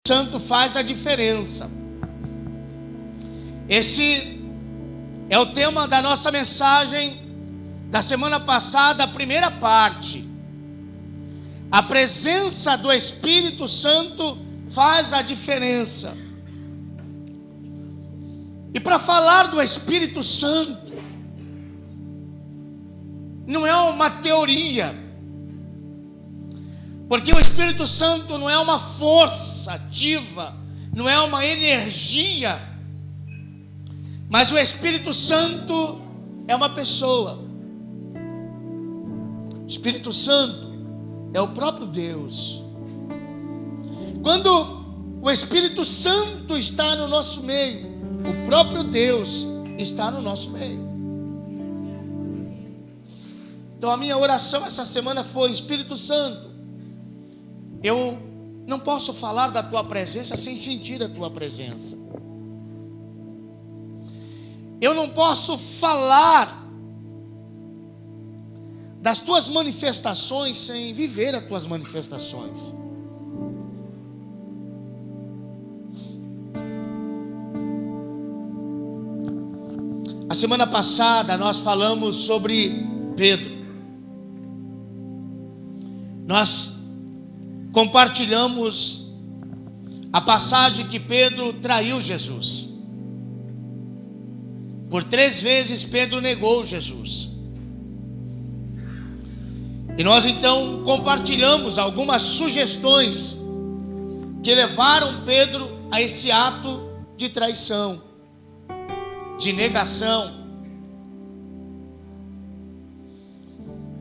Santo faz a diferença. Esse é o tema da nossa mensagem da semana passada, a primeira parte. A presença do Espírito Santo faz a diferença. E para falar do Espírito Santo, não é uma teoria, porque o Espírito Santo não é uma força ativa, não é uma energia, mas o Espírito Santo é uma pessoa. O Espírito Santo é o próprio Deus. Quando o Espírito Santo está no nosso meio, o próprio Deus está no nosso meio. Então a minha oração essa semana foi: Espírito Santo, eu não posso falar da tua presença sem sentir a tua presença. Eu não posso falar das tuas manifestações sem viver as tuas manifestações. A semana passada nós falamos sobre Pedro. Nós compartilhamos a passagem que Pedro traiu Jesus. Por 3 vezes Pedro negou Jesus. E nós então compartilhamos algumas sugestões que levaram Pedro a esse ato de traição, de negação.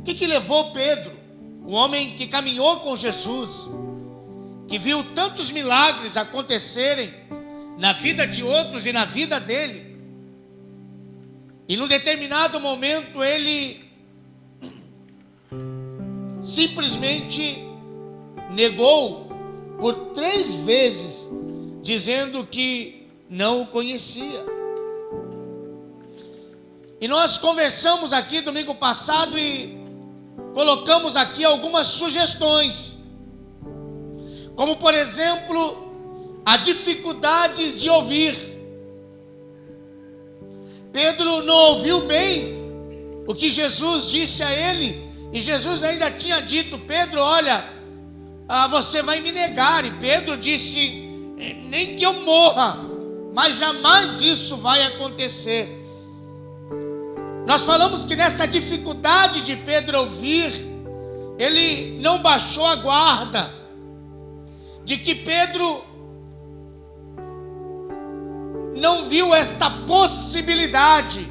O que levou Pedro, o homem que caminhou com Jesus, que viu tantos milagres acontecerem na vida de outros e na vida dele, e num determinado momento ele simplesmente negou por 3 vezes, dizendo que não o conhecia. E nós conversamos aqui domingo passado e colocamos aqui algumas sugestões, como por exemplo, a dificuldade de ouvir. Pedro não ouviu bem o que Jesus disse a ele, e Jesus ainda tinha dito: Pedro, olha, você vai me negar. E Pedro disse: nem que eu morra, mas jamais isso vai acontecer. Nós falamos que nessa dificuldade de Pedro ouvir, ele não baixou a guarda, de que Pedro não viu esta possibilidade,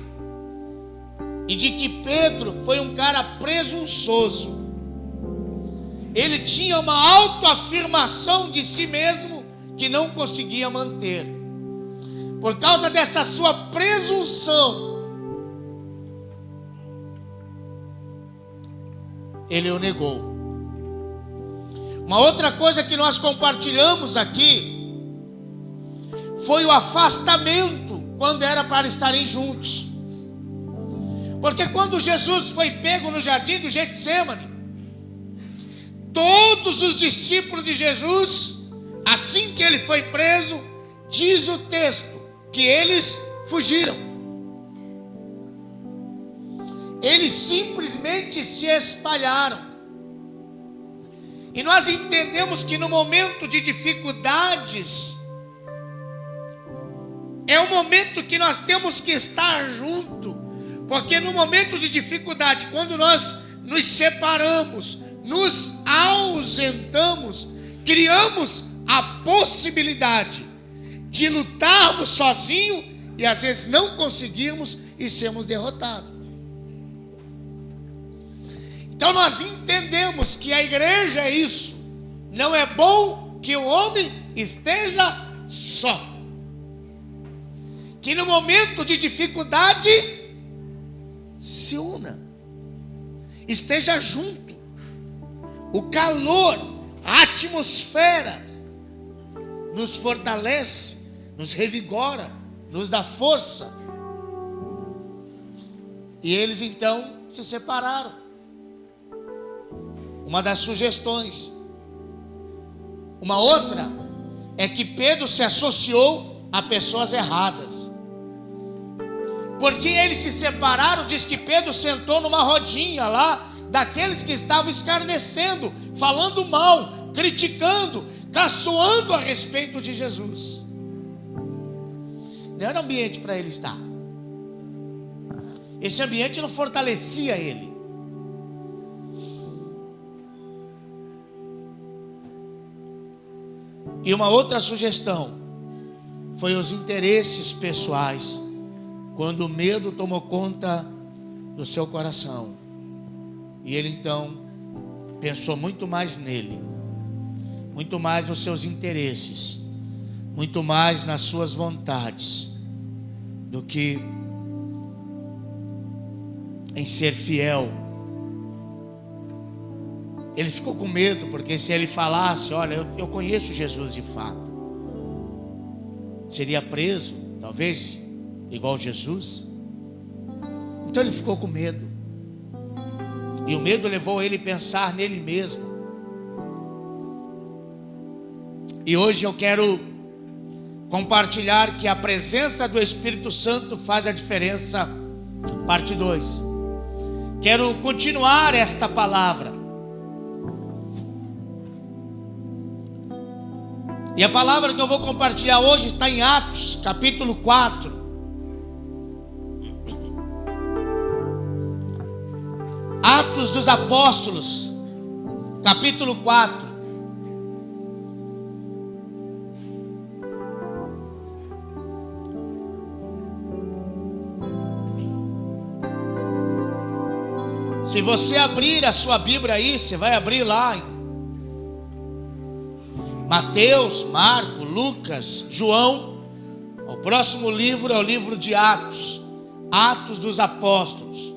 e de que Pedro foi um cara presunçoso. Ele tinha uma autoafirmação de si mesmo que não conseguia manter. Por causa dessa sua presunção, ele o negou. Uma outra coisa que nós compartilhamos aqui foi o afastamento quando era para estarem juntos. Porque quando Jesus foi pego no jardim do Getsêmani, todos os discípulos de Jesus, assim que ele foi preso, diz o texto que eles fugiram. Eles simplesmente se espalharam. E nós entendemos que no momento de dificuldades, é o momento que nós temos que estar junto. Porque no momento de dificuldade, quando nós nos separamos, nos ausentamos, criamos a possibilidade de lutarmos sozinhos e às vezes não conseguirmos e sermos derrotados. Então nós entendemos que a igreja é isso. Não é bom que o homem esteja só. Que no momento de dificuldade se una, esteja junto. O calor, a atmosfera nos fortalece, nos revigora, nos dá força. E eles então se separaram. Uma das sugestões. Uma outra é que Pedro se associou a pessoas erradas. Porque eles se separaram, diz que Pedro sentou numa rodinha lá, daqueles que estavam escarnecendo, falando mal, criticando, caçoando a respeito de Jesus. Não era ambiente para ele estar. Esse ambiente não fortalecia ele. E uma outra sugestão foi os interesses pessoais, quando o medo tomou conta do seu coração. E ele então pensou muito mais nele, muito mais nos seus interesses, muito mais nas suas vontades, do que em ser fiel. Ele ficou com medo, porque se ele falasse, olha, eu conheço Jesus de fato, seria preso, talvez, igual Jesus. Então ele ficou com medo. E o medo levou ele a pensar nele mesmo. E hoje eu quero compartilhar que a presença do Espírito Santo faz a diferença, parte 2. Quero continuar esta palavra. E a palavra que eu vou compartilhar hoje está em Atos, capítulo 4. Atos dos Apóstolos, capítulo 4. Se você abrir a sua Bíblia aí, você vai abrir lá em Mateus, Marcos, Lucas, João. O próximo livro é o livro de Atos, Atos dos Apóstolos.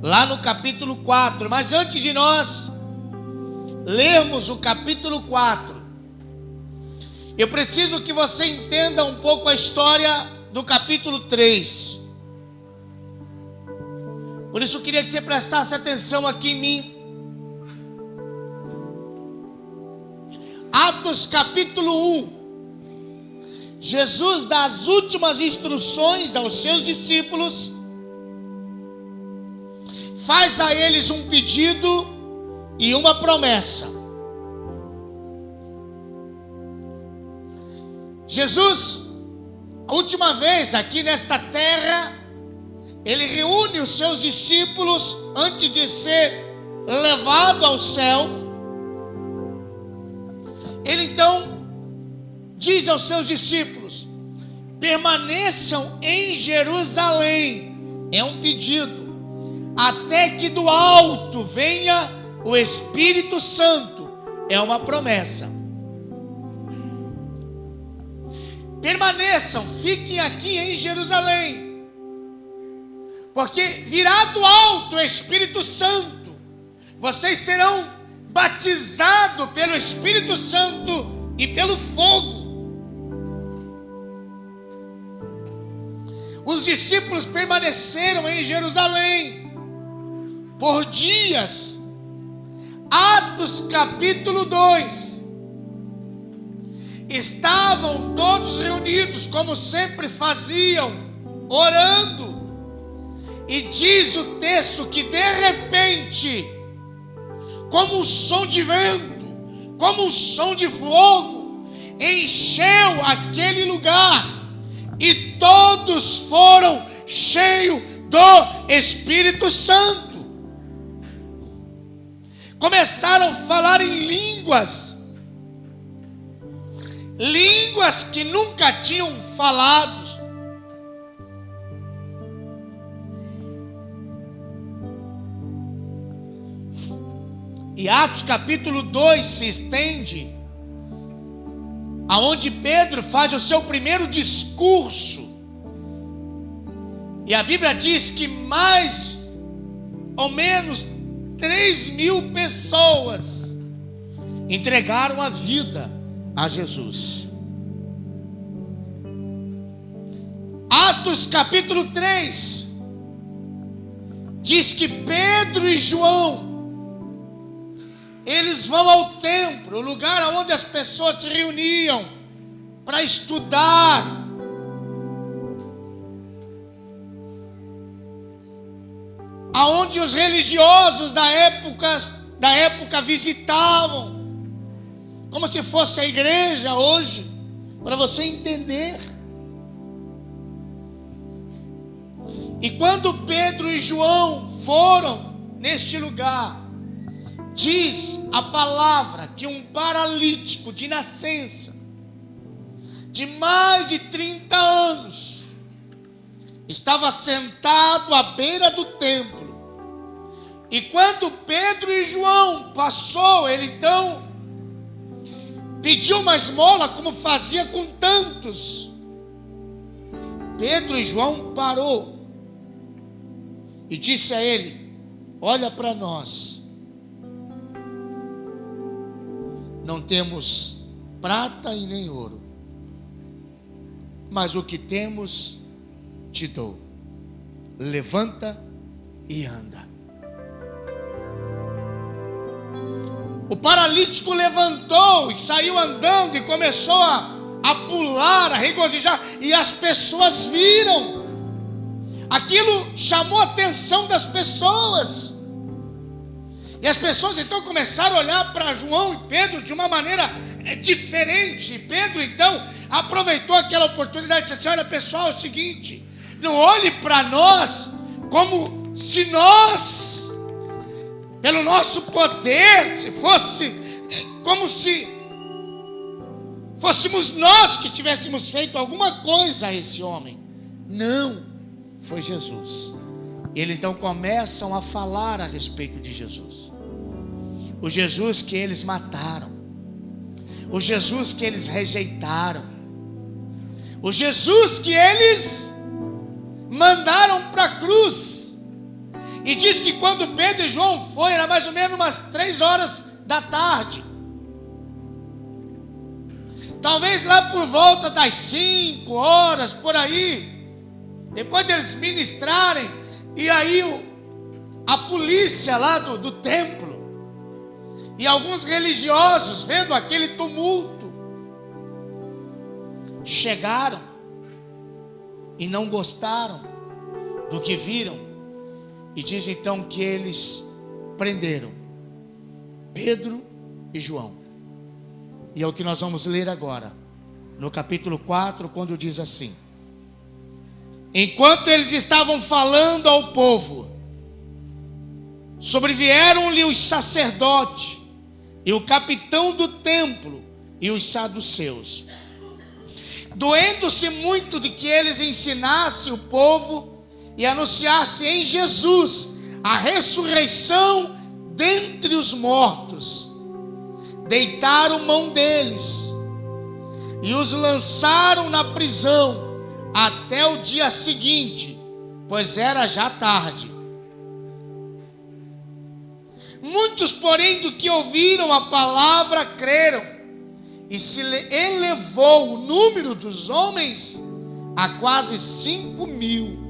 Lá no capítulo 4, mas antes de nós lermos o capítulo 4, eu preciso que você entenda um pouco a história do capítulo 3. Por isso eu queria que você prestasse atenção aqui em mim. Atos capítulo 1. Jesus dá as últimas instruções aos seus discípulos, faz a eles um pedido e uma promessa. Jesus, a última vez aqui nesta terra, ele reúne os seus discípulos antes de ser levado ao céu. Ele então diz aos seus discípulos: permaneçam em Jerusalém. É um pedido. Até que do alto venha o Espírito Santo. É uma promessa. Permaneçam, fiquem aqui em Jerusalém, porque virá do alto o Espírito Santo. Vocês serão batizados pelo Espírito Santo e pelo fogo. Os discípulos permaneceram em Jerusalém por dias. Atos capítulo 2. Estavam todos reunidos, como sempre faziam, orando. E diz o texto que de repente, como um som de vento, como um som de fogo, encheu aquele lugar, e todos foram cheios do Espírito Santo. Começaram a falar em línguas que nunca tinham falado. E Atos capítulo 2 se estende aonde Pedro faz o seu primeiro discurso. E a Bíblia diz que mais ou menos 3.000 pessoas entregaram a vida a Jesus. Atos capítulo 3 diz que Pedro e João eles vão ao templo, o lugar onde as pessoas se reuniam para estudar. Aonde os religiosos da época visitavam, como se fosse a igreja hoje, para você entender. E quando Pedro e João foram neste lugar, diz a palavra que um paralítico de nascença, de mais de 30 anos, estava sentado à beira do templo. E quando Pedro e João passou, ele então pediu uma esmola, como fazia com tantos. Pedro e João parou e disse a ele: olha para nós, não temos prata e nem ouro, mas o que temos te dou. Levanta e anda. O paralítico levantou e saiu andando e começou a pular, a regozijar, e as pessoas viram. Aquilo chamou a atenção das pessoas. E as pessoas então começaram a olhar para João e Pedro de uma maneira diferente. Pedro então aproveitou aquela oportunidade e disse assim: olha pessoal, é o seguinte, não olhe para nós como se nós, pelo nosso poder, se fosse como se fôssemos nós que tivéssemos feito alguma coisa a esse homem. Não, foi Jesus. Eles então começam a falar a respeito de Jesus. O Jesus que eles mataram, o Jesus que eles rejeitaram, o Jesus que eles mandaram para a cruz. E diz que quando Pedro e João foram, era mais ou menos umas 3 horas da tarde. Talvez lá por volta das 5 horas, por aí, depois deles ministrarem, e aí a polícia lá do templo, e alguns religiosos, vendo aquele tumulto, chegaram e não gostaram do que viram. E diz então que eles prenderam Pedro e João. E é o que nós vamos ler agora, no capítulo 4, quando diz assim: enquanto eles estavam falando ao povo, sobrevieram-lhe os sacerdotes e o capitão do templo e os saduceus, doendo-se muito de que eles ensinassem o povo e anunciasse em Jesus a ressurreição dentre os mortos. Deitaram mão deles e os lançaram na prisão até o dia seguinte, pois era já tarde. Muitos, porém, do que ouviram a palavra creram, e se elevou o número dos homens a quase 5.000.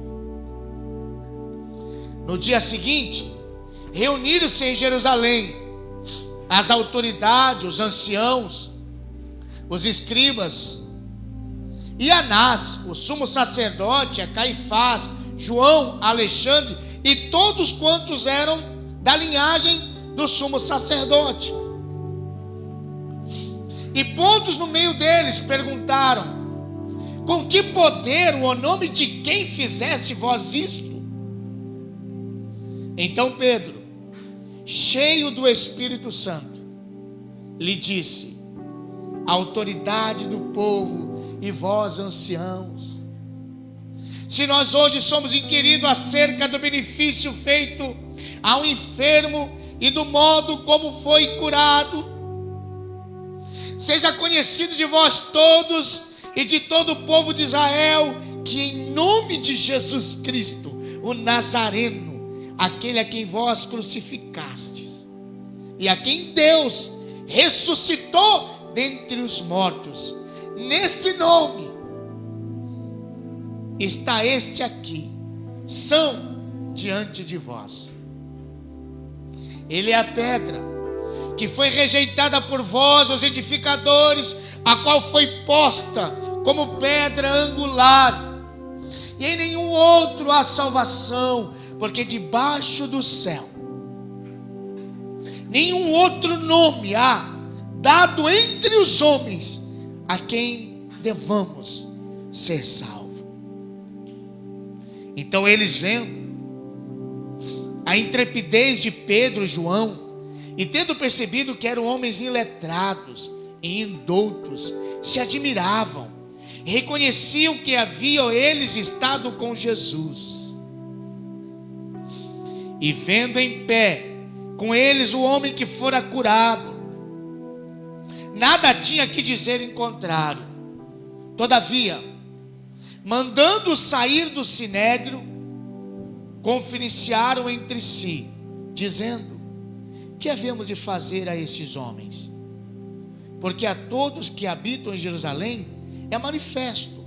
No dia seguinte, reuniram-se em Jerusalém as autoridades, os anciãos, os escribas, e Anás, o sumo sacerdote, a Caifás, João, Alexandre e todos quantos eram da linhagem do sumo sacerdote. E pontos no meio deles perguntaram: com que poder ou o nome de quem fizeste vós isto? Então Pedro, cheio do Espírito Santo, lhe disse: a autoridade do povo e vós anciãos, se nós hoje somos inquiridos acerca do benefício feito ao enfermo e do modo como foi curado, seja conhecido de vós todos e de todo o povo de Israel, que em nome de Jesus Cristo, o Nazareno, aquele a quem vós crucificastes, e a quem Deus ressuscitou dentre os mortos, nesse nome está este aqui, são diante de vós. Ele é a pedra que foi rejeitada por vós, os edificadores, a qual foi posta como pedra angular, e em nenhum outro há salvação, porque debaixo do céu nenhum outro nome há dado entre os homens a quem devamos ser salvos. Então eles, vendo a intrepidez de Pedro e João, e tendo percebido que eram homens iletrados e indoutos, se admiravam e reconheciam que haviam eles estado com Jesus. E vendo em pé com eles o homem que fora curado, nada tinha que dizer em contrário. Todavia, mandando sair do sinédrio, conferenciaram entre si, dizendo: que havemos de fazer a estes homens? Porque a todos que habitam em Jerusalém é manifesto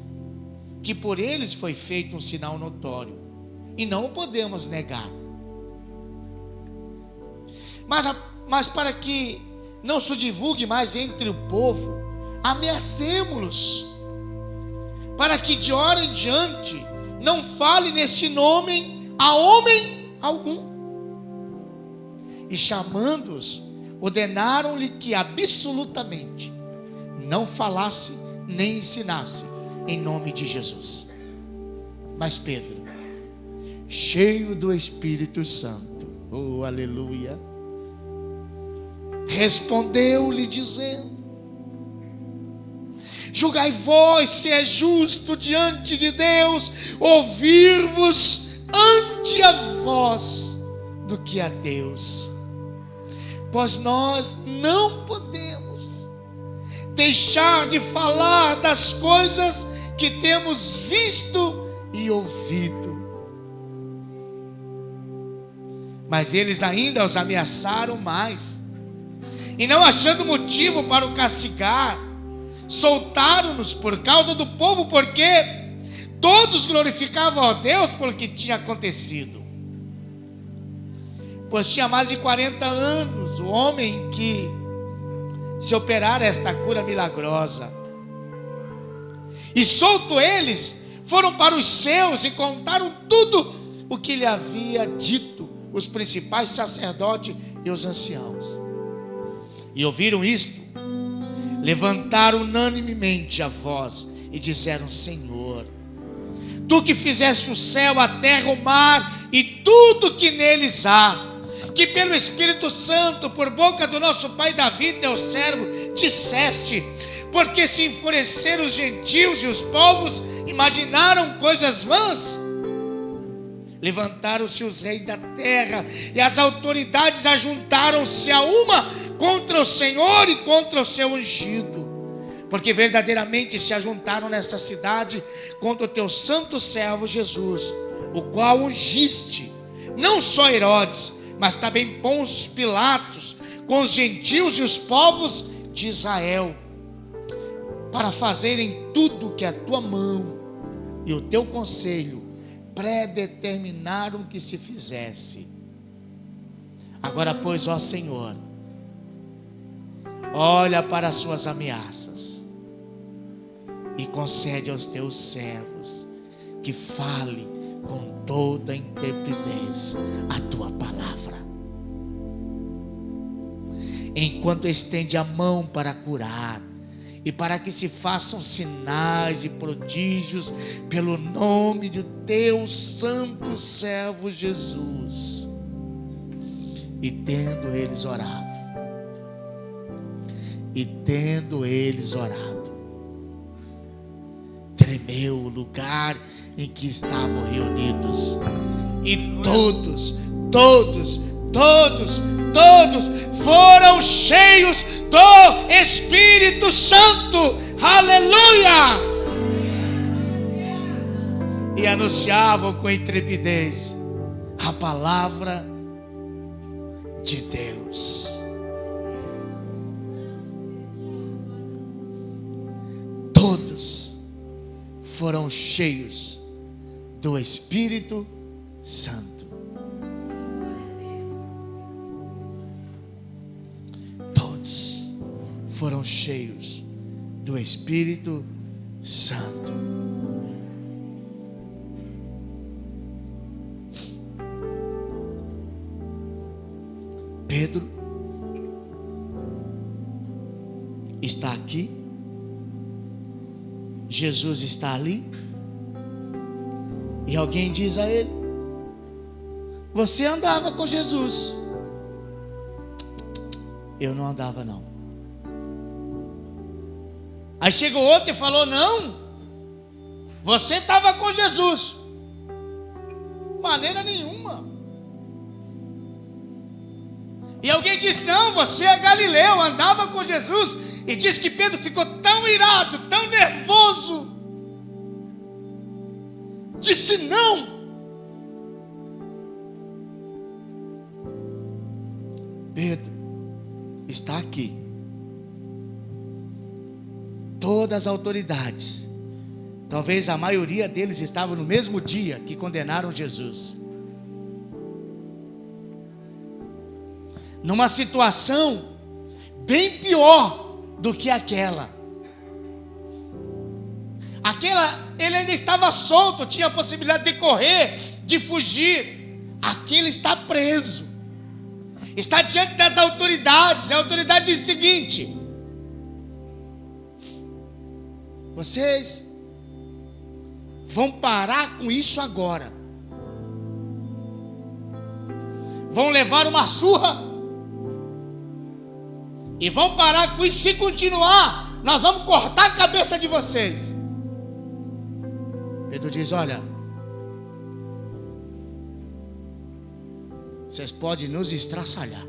que por eles foi feito um sinal notório, e não o podemos negar. Mas para que não se divulgue mais entre o povo, ameacemo-los, para que de hora em diante não fale neste nome a homem algum. E chamando-os, ordenaram-lhe que absolutamente não falasse nem ensinasse em nome de Jesus. Mas Pedro, cheio do Espírito Santo, oh aleluia, respondeu-lhe dizendo: julgai vós se é justo diante de Deus ouvir-vos ante a vós do que a Deus. Pois nós não podemos deixar de falar das coisas que temos visto e ouvido. Mas eles ainda os ameaçaram mais, e não achando motivo para o castigar, soltaram-nos por causa do povo, porque todos glorificavam a Deus pelo que tinha acontecido. Pois tinha mais de 40 anos o homem que se operara esta cura milagrosa. E solto eles, foram para os seus e contaram tudo o que lhe havia dito os principais sacerdotes e os anciãos. E ouviram isto, levantaram unanimemente a voz e disseram: Senhor, tu que fizeste o céu, a terra, o mar e tudo que neles há, que pelo Espírito Santo, por boca do nosso pai Davi, teu servo, disseste: porque se enfureceram os gentios e os povos imaginaram coisas vãs. Levantaram-se os reis da terra e as autoridades ajuntaram-se a uma contra o Senhor e contra o seu ungido, porque verdadeiramente se ajuntaram nesta cidade contra o teu santo servo Jesus, o qual ungiste, não só Herodes, mas também Pôncio Pilatos, com os gentios e os povos de Israel, para fazerem tudo que a tua mão e o teu conselho predeterminaram que se fizesse. Agora, pois, ó Senhor, olha para as suas ameaças e concede aos teus servos que fale com toda a intrepidez a tua palavra, enquanto estende a mão para curar, e para que se façam sinais e prodígios pelo nome de teu santo servo Jesus. E tendo eles orado, tremeu o lugar em que estavam reunidos, e todos foram cheios do Espírito Santo, aleluia, e anunciavam com intrepidez a palavra de Deus. Todos foram cheios do Espírito Santo. cheios do Espírito Santo. Pedro está aqui, Jesus está ali, e alguém diz a ele: você andava com Jesus. Eu não andava, não. Aí chegou outro e falou: não, você estava com Jesus. Maneira nenhuma. E alguém disse: não, você é Galileu, andava com Jesus. E diz que Pedro ficou tão irado, tão nervoso, disse: não. Pedro está aqui. Todas as autoridades, talvez a maioria deles estavam no mesmo dia que condenaram Jesus, numa situação bem pior do que aquela. Ele ainda estava solto, tinha a possibilidade de correr, de fugir. Aquele está preso, está diante das autoridades. A autoridade diz o seguinte: vocês vão parar com isso agora, vão levar uma surra e vão parar com isso. Se continuar, nós vamos cortar a cabeça de vocês. Pedro diz: olha, vocês podem nos estraçalhar,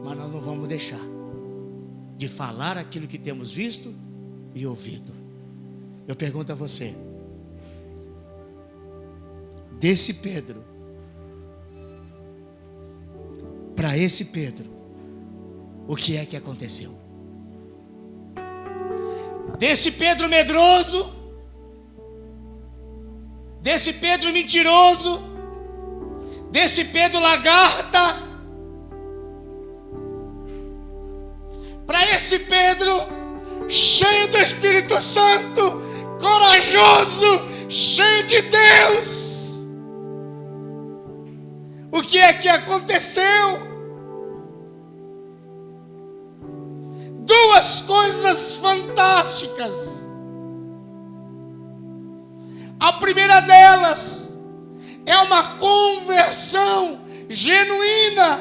mas nós não vamos deixar de falar aquilo que temos visto e ouvido. Eu pergunto a você, desse Pedro para esse Pedro, o que é que aconteceu? Desse Pedro medroso, desse Pedro mentiroso, desse Pedro lagarta, para esse Pedro cheio do Espírito Santo, corajoso, cheio de Deus, o que é que aconteceu? Duas coisas fantásticas. A primeira delas é uma conversão genuína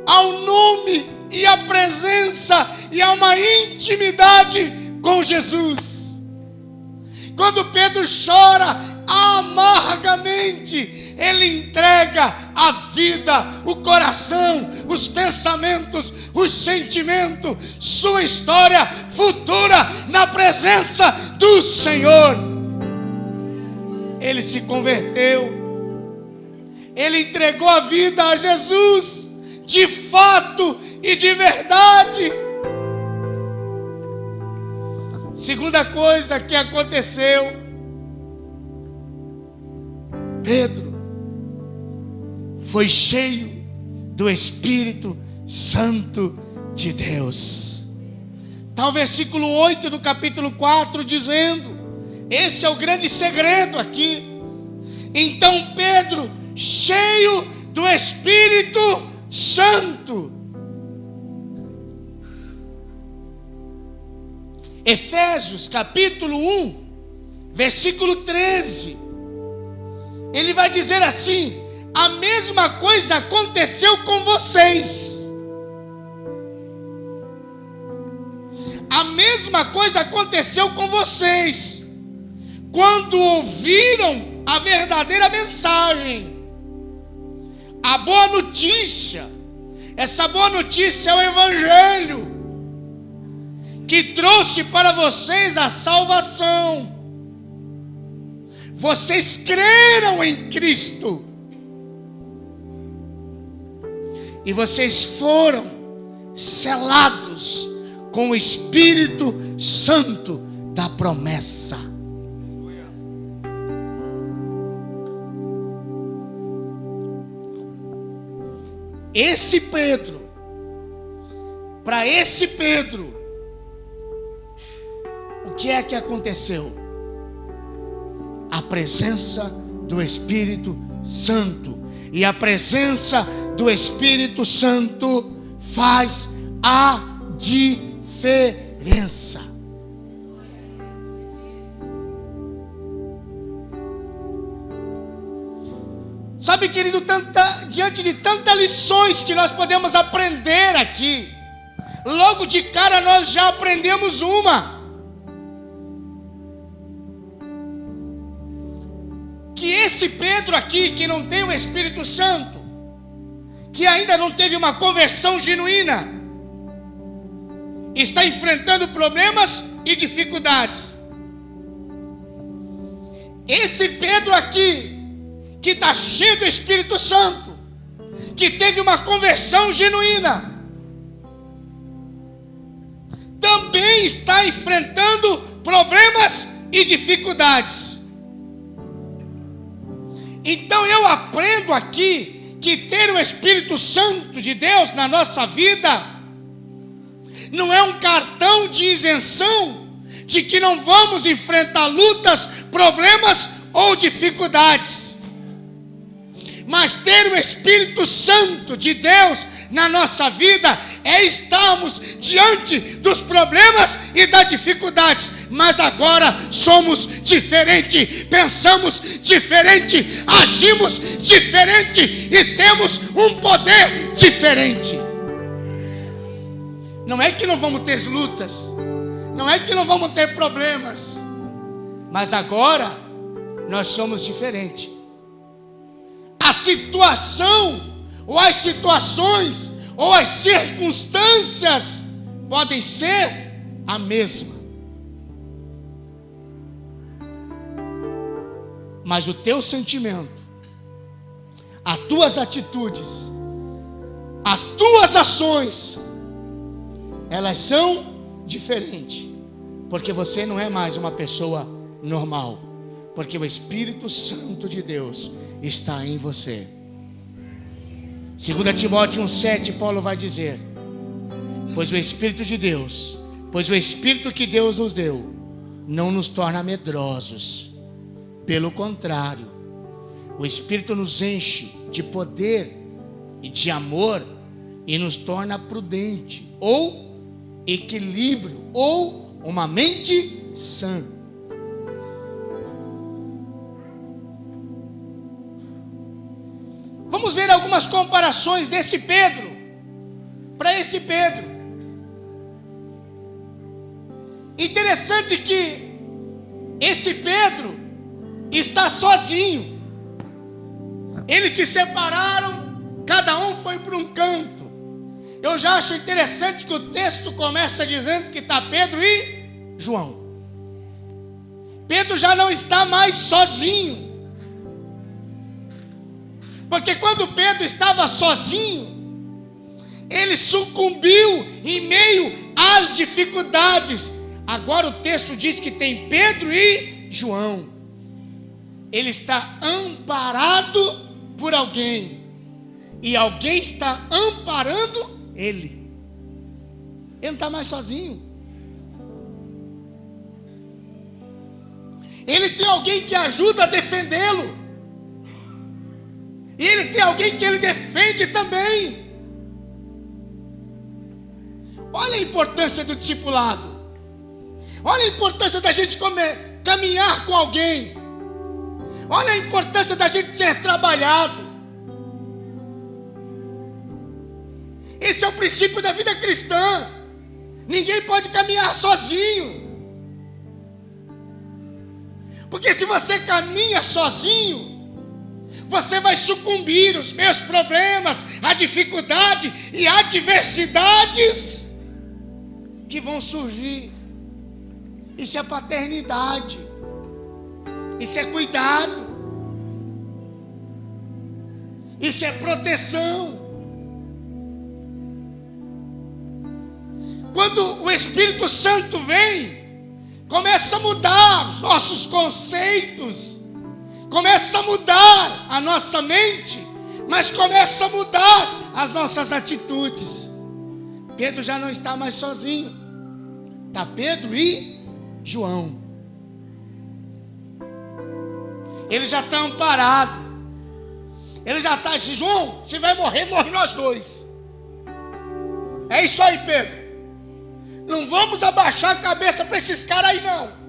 ao nome e à presença e a uma intimidade com Jesus. Quando Pedro chora amargamente, ele entrega a vida, o coração, os pensamentos, os sentimentos, sua história futura na presença do Senhor. Ele se converteu, ele entregou a vida a Jesus, de fato e de verdade. Segunda coisa que aconteceu: Pedro foi cheio do Espírito Santo de Deus. Está o versículo 8 do capítulo 4 dizendo, esse é o grande segredo aqui: então Pedro, cheio do Espírito Santo. Efésios capítulo 1, versículo 13, ele vai dizer assim: a mesma coisa aconteceu com vocês. A mesma coisa aconteceu com vocês quando ouviram a verdadeira mensagem, a boa notícia. Essa boa notícia é o Evangelho, que trouxe para vocês a salvação. Vocês creram em Cristo e vocês foram selados com o Espírito Santo da promessa. Esse Pedro para esse Pedro, o que é que aconteceu? A presença do Espírito Santo. E a presença do Espírito Santo faz a diferença. Sabe, querido, diante de tantas lições que nós podemos aprender aqui, logo de cara nós já aprendemos uma. Que esse Pedro aqui, que não tem o Espírito Santo, que ainda não teve uma conversão genuína, está enfrentando problemas e dificuldades. Esse Pedro aqui, que está cheio do Espírito Santo, que teve uma conversão genuína, também está enfrentando problemas e dificuldades. Então eu aprendo aqui que ter o Espírito Santo de Deus na nossa vida não é um cartão de isenção de que não vamos enfrentar lutas, problemas ou dificuldades. Mas ter o Espírito Santo de Deus na nossa vida é estarmos diante dos problemas e das dificuldades, mas agora somos diferente, pensamos diferente, agimos diferente e temos um poder diferente. Não é que não vamos ter lutas, não é que não vamos ter problemas, mas agora nós somos diferentes. A situação, ou as situações, ou as circunstâncias podem ser a mesma, mas o teu sentimento, as tuas atitudes, as tuas ações, elas são diferentes, porque você não é mais uma pessoa normal, porque o Espírito Santo de Deus está em você. 2 Timóteo 1,7, Paulo vai dizer: pois o Espírito de Deus, pois o Espírito que Deus nos deu, não nos torna medrosos. Pelo contrário, o Espírito nos enche de poder e de amor e nos torna prudente, ou equilíbrio, ou uma mente sã. Vamos ver algumas comparações desse Pedro para esse Pedro. Interessante que esse Pedro está sozinho. Eles se separaram, cada um foi para um canto. Eu já acho interessante que o texto começa dizendo que está Pedro e João. Pedro já não está mais sozinho. Porque quando Pedro estava sozinho, ele sucumbiu em meio às dificuldades. Agora o texto diz que tem Pedro e João. Ele está amparado por alguém, e alguém está amparando ele. Ele não está mais sozinho. Ele tem alguém que ajuda a defendê-lo. E ele tem alguém que ele defende também. Olha a importância do discipulado. Olha a importância da gente caminhar com alguém. Olha a importância da gente ser trabalhado. Esse é o princípio da vida cristã. Ninguém pode caminhar sozinho. Porque se você caminha sozinho, você vai sucumbir aos meus problemas, à dificuldade e adversidades que vão surgir. Isso é paternidade, isso é cuidado, isso é proteção. Quando o Espírito Santo vem, começa a mudar os nossos conceitos, começa a mudar a nossa mente, mas começa a mudar as nossas atitudes. Pedro já não está mais sozinho. Está Pedro e João. Ele já está amparado. Ele já está assim: João, você vai morrer, morre nós dois. É isso aí, Pedro. Não vamos abaixar a cabeça para esses caras aí, não.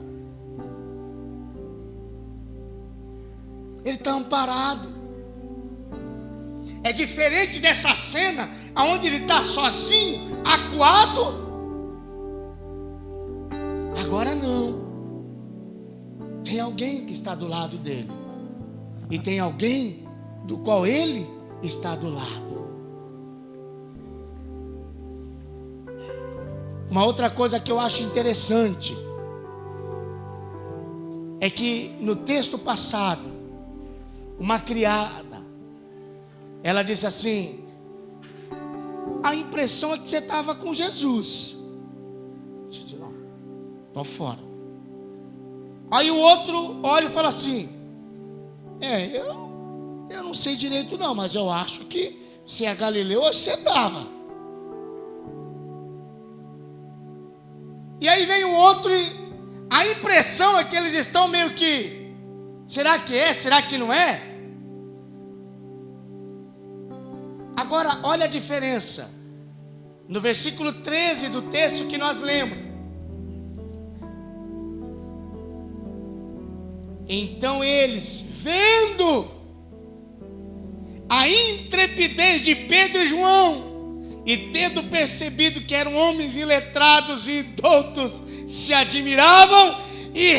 Ele está amparado. É diferente dessa cena, onde ele está sozinho, acuado. Agora não. Tem alguém que está do lado dele. E tem alguém do qual ele está do lado. Uma outra coisa que eu acho interessante é que no texto passado, uma criada, ela disse assim: a impressão é que você estava com Jesus. Não, estou fora. Aí o outro olha e fala assim: eu não sei direito não, mas eu acho que se é Galileu, você estava. E aí vem o outro e a impressão é que eles estão meio que: será que é? Será que não é? Agora, olha a diferença. No versículo 13 do texto que nós lemos. Então eles, vendo a intrepidez de Pedro e João, e tendo percebido que eram homens iletrados e doutos, se admiravam e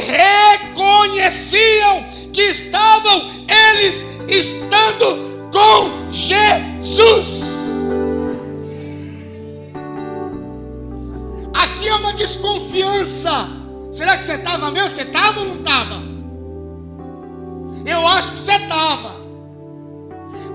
reconheciam que estavam eles estando com Jesus. Aqui é uma desconfiança. Será que você estava mesmo? Você estava ou não estava? Eu acho que você estava.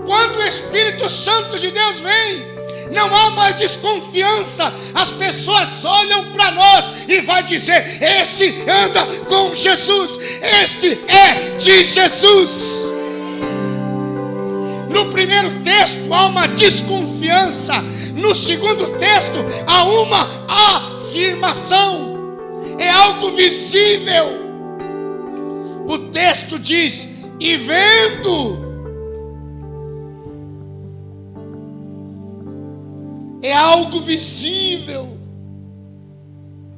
Quando o Espírito Santo de Deus vem, não há mais desconfiança. As pessoas olham para nós e vai dizer: esse anda com Jesus, este é de Jesus. No primeiro texto há uma desconfiança. No segundo texto há uma afirmação. É algo visível. O texto diz: e vendo. É algo visível.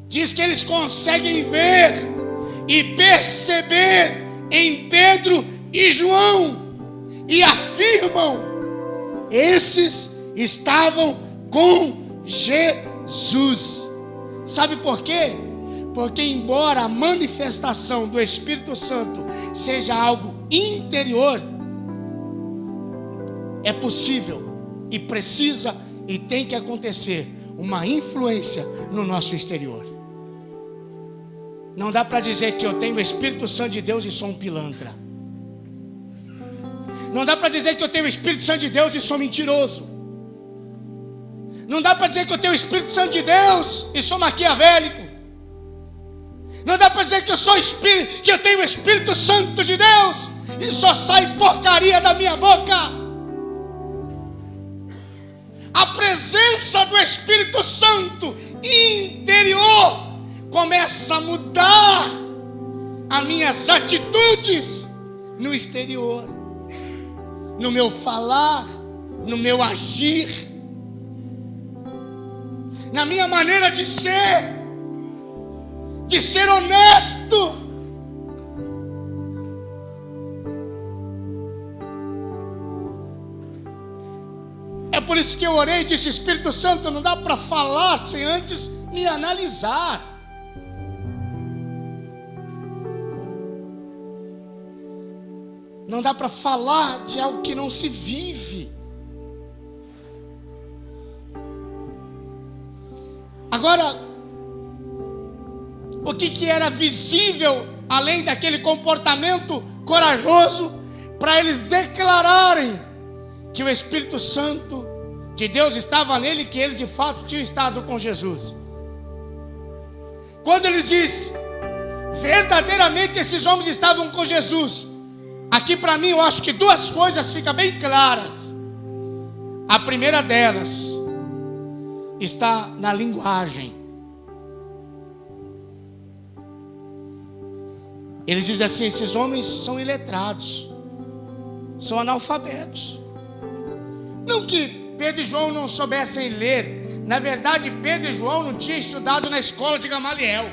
Diz que eles conseguem ver e perceber em Pedro e João. E afirmam: esses estavam com Jesus. Sabe por quê? Porque embora a manifestação do Espírito Santo seja algo interior, é possível e precisa e tem que acontecer uma influência no nosso exterior. Não dá para dizer que eu tenho o Espírito Santo de Deus e sou um pilantra. Não dá para dizer que eu tenho o Espírito Santo de Deus e sou mentiroso. Não dá para dizer que eu tenho o Espírito Santo de Deus e sou maquiavélico. Não dá para dizer que eu tenho o Espírito Santo de Deus e só sai porcaria da minha boca. A presença do Espírito Santo interior começa a mudar as minhas atitudes no exterior, no meu falar, no meu agir, na minha maneira de ser honesto. É por isso que eu orei e disse: Espírito Santo, não dá para falar sem antes me analisar. Não dá para falar de algo que não se vive. Agora, o que era visível, além daquele comportamento corajoso, para eles declararem que o Espírito Santo de Deus estava nele, que eles de fato tinham estado com Jesus. Quando eles dizem: verdadeiramente esses homens estavam com Jesus. Aqui para mim eu acho que duas coisas ficam bem claras. A primeira delas, está na linguagem. Eles dizem assim: esses homens são iletrados, são analfabetos. Não que Pedro e João não soubessem ler. Na verdade, Pedro e João não tinham estudado na escola de Gamaliel,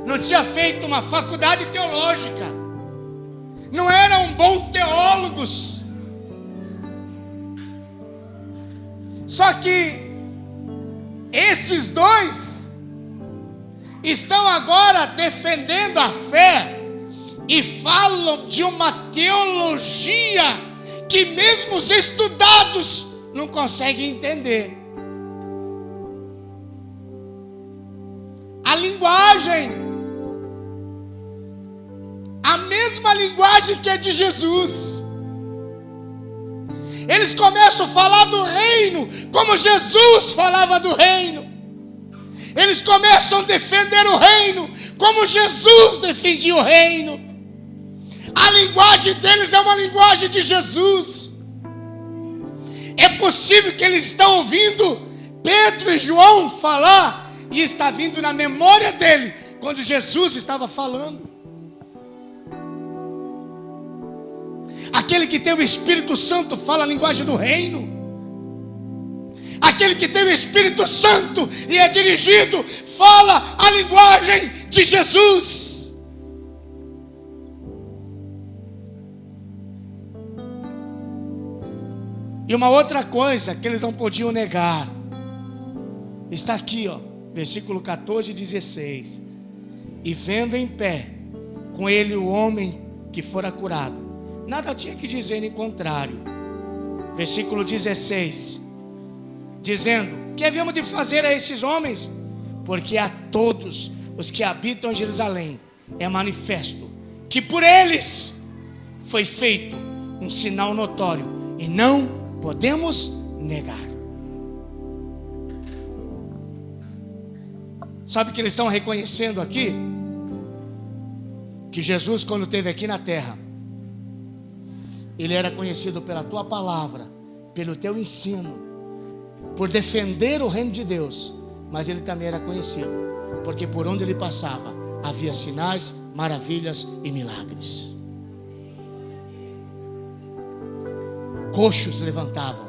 não tinha feito uma faculdade teológica, não eram bons teólogos. Só que esses dois estão agora defendendo a fé e falam de uma teologia que mesmo os estudados não conseguem entender. A linguagem, a mesma linguagem que é de Jesus. Eles começam a falar do reino como Jesus falava do reino. Eles começam a defender o reino como Jesus defendia o reino. A linguagem deles é uma linguagem de Jesus. É possível que eles estão ouvindo Pedro e João falar e está vindo na memória dele quando Jesus estava falando. Aquele que tem o Espírito Santo fala a linguagem do reino. Aquele que tem o Espírito Santo e é dirigido fala a linguagem de Jesus. E uma outra coisa que eles não podiam negar está aqui, versículo 14 e 16. E vendo em pé com ele o homem que fora curado, nada tinha que dizer em contrário. Versículo 16, dizendo: que havíamos de fazer a esses homens? Porque a todos os que habitam em Jerusalém é manifesto que por eles foi feito um sinal notório, e não podemos negar. Sabe o que eles estão reconhecendo aqui? Que Jesus, quando esteve aqui na terra, ele era conhecido pela tua palavra, pelo teu ensino, por defender o reino de Deus. Mas ele também era conhecido porque por onde ele passava havia sinais, maravilhas e milagres. Coxos levantavam,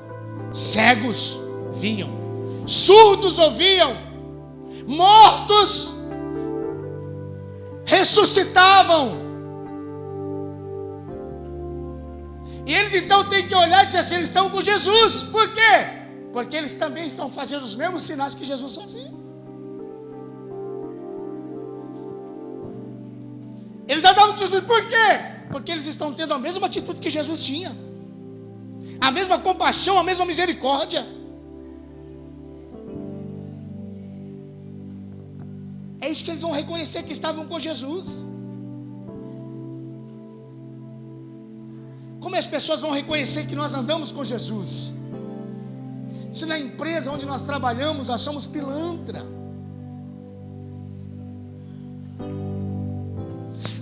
cegos viam, surdos ouviam, mortos ressuscitavam. E eles então têm que olhar e dizer assim: eles estão com Jesus. Por quê? Porque eles também estão fazendo os mesmos sinais que Jesus fazia. Eles andavam com Jesus. Por quê? Porque eles estão tendo a mesma atitude que Jesus tinha, a mesma compaixão, a mesma misericórdia. É isso que eles vão reconhecer, que estavam com Jesus. Como as pessoas vão reconhecer que nós andamos com Jesus? Se na empresa onde nós trabalhamos nós somos pilantra,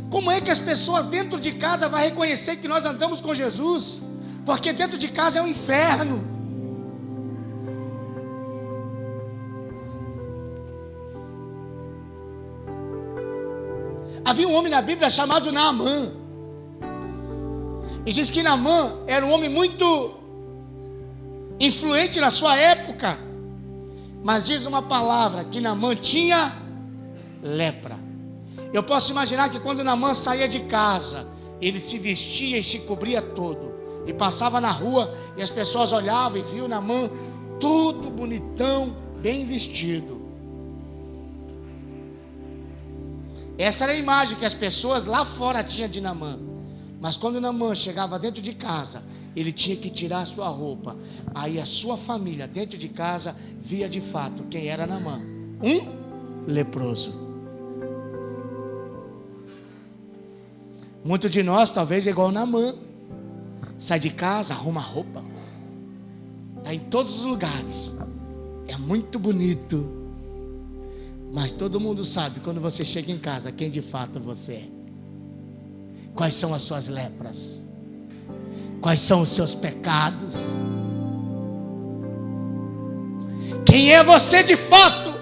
como é que as pessoas dentro de casa vão reconhecer que nós andamos com Jesus? Porque dentro de casa é um inferno. Havia um homem na Bíblia chamado Naamã. E diz que Naamã era um homem muito influente na sua época. Mas diz uma palavra, que Naamã tinha lepra. Eu posso imaginar que quando Naamã saía de casa, ele se vestia e se cobria todo, e passava na rua, e as pessoas olhavam e viam Naamã todo bonitão, bem vestido. Essa era a imagem que as pessoas lá fora tinham de Naamã. Mas quando Naamã chegava dentro de casa, ele tinha que tirar a sua roupa. Aí a sua família dentro de casa via de fato quem era Naamã: um leproso. Muitos de nós talvez é igual Naamã. Sai de casa, arruma roupa, está em todos os lugares, é muito bonito, mas todo mundo sabe quando você chega em casa quem de fato você é. Quais são as suas lepras? Quais são os seus pecados? quem é você de fato.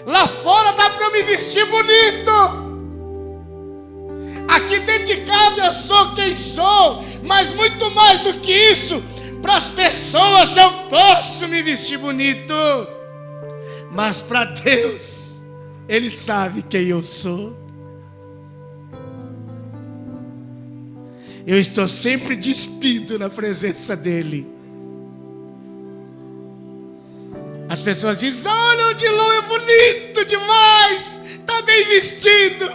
Lá fora dá para eu me vestir bonito. Aqui dentro de casa eu sou quem sou. Mas muito mais do que isso, para as pessoas eu posso me vestir bonito. Mas para Deus, Ele sabe quem eu sou. Eu estou sempre despido na presença dEle. As pessoas dizem: olha, o Dilon é bonito demais, está bem vestido.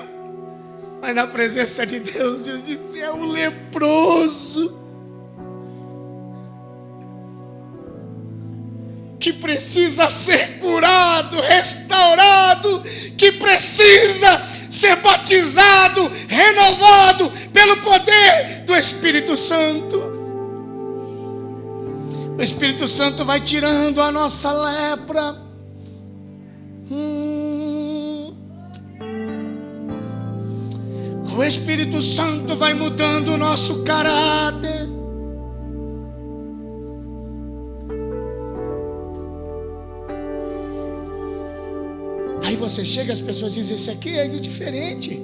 Mas na presença de Deus, Deus disse: é um leproso, que precisa ser curado, restaurado, que precisa ser batizado, renovado pelo poder do Espírito Santo. O Espírito Santo vai tirando a nossa lepra. O Espírito Santo vai mudando o nosso caráter. Aí você chega, as pessoas dizem: esse aqui é diferente.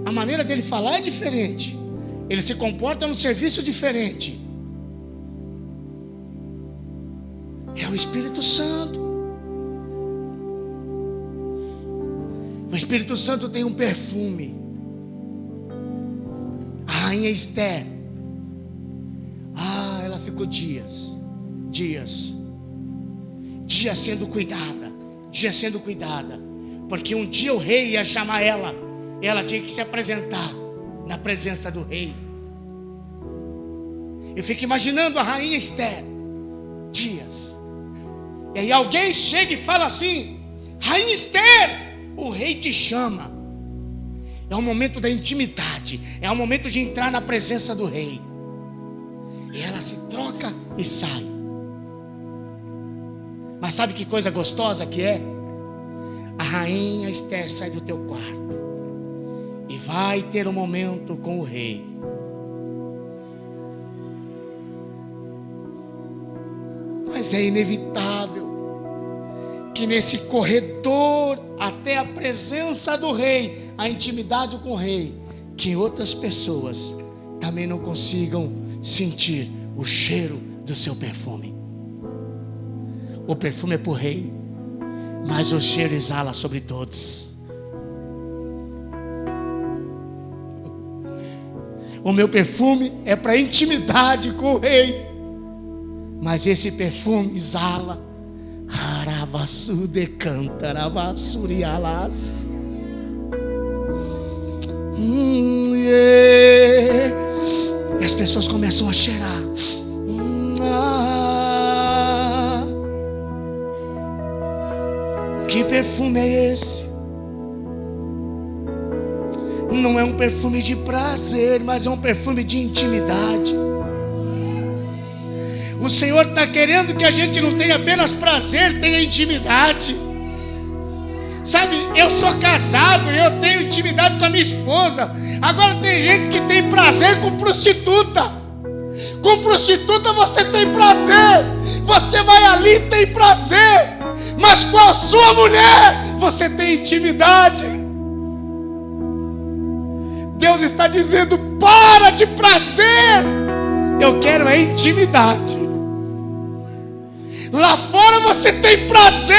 A maneira dele falar é diferente. Ele se comporta no serviço diferente. É o Espírito Santo. O Espírito Santo tem um perfume. A rainha Esther, ela ficou dias sendo cuidada, porque um dia o rei ia chamar ela, e ela tinha que se apresentar na presença do rei. Eu fico imaginando a rainha Esther, dias. E aí alguém chega e fala assim: rainha Esther, o rei te chama. É um momento da intimidade, é um momento de entrar na presença do rei. E ela se troca e sai. Mas sabe que coisa gostosa que é? A rainha Esther sai do teu quarto e vai ter um momento com o rei. Mas é inevitável que nesse corredor até a presença do rei, a intimidade com o rei, que outras pessoas também não consigam sentir o cheiro do seu perfume. O perfume é para o rei, mas o cheiro exala sobre todos. O meu perfume é para intimidade com o rei, mas esse perfume exala. Aravasu de cantaravassurialas. E as pessoas começam a cheirar. Que perfume é esse? Não é um perfume de prazer, mas é um perfume de intimidade. O Senhor está querendo que a gente não tenha apenas prazer, tenha intimidade. Sabe, eu sou casado, eu tenho intimidade com a minha esposa. Agora tem gente que tem prazer com prostituta. Com prostituta você tem prazer. Você vai ali e tem prazer. Mas com a sua mulher você tem intimidade. Deus está dizendo: para de prazer. Eu quero a intimidade. Lá fora você tem prazer.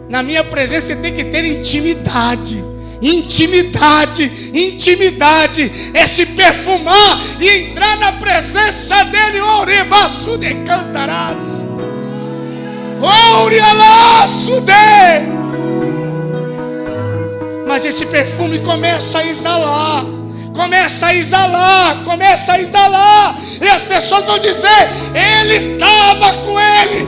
Na minha presença você tem que ter intimidade. Intimidade é se perfumar e entrar na presença dele. Orebaçu de cantarás, ourialaço de. Mas esse perfume começa a exalar. E as pessoas vão dizer: ele estava com ele.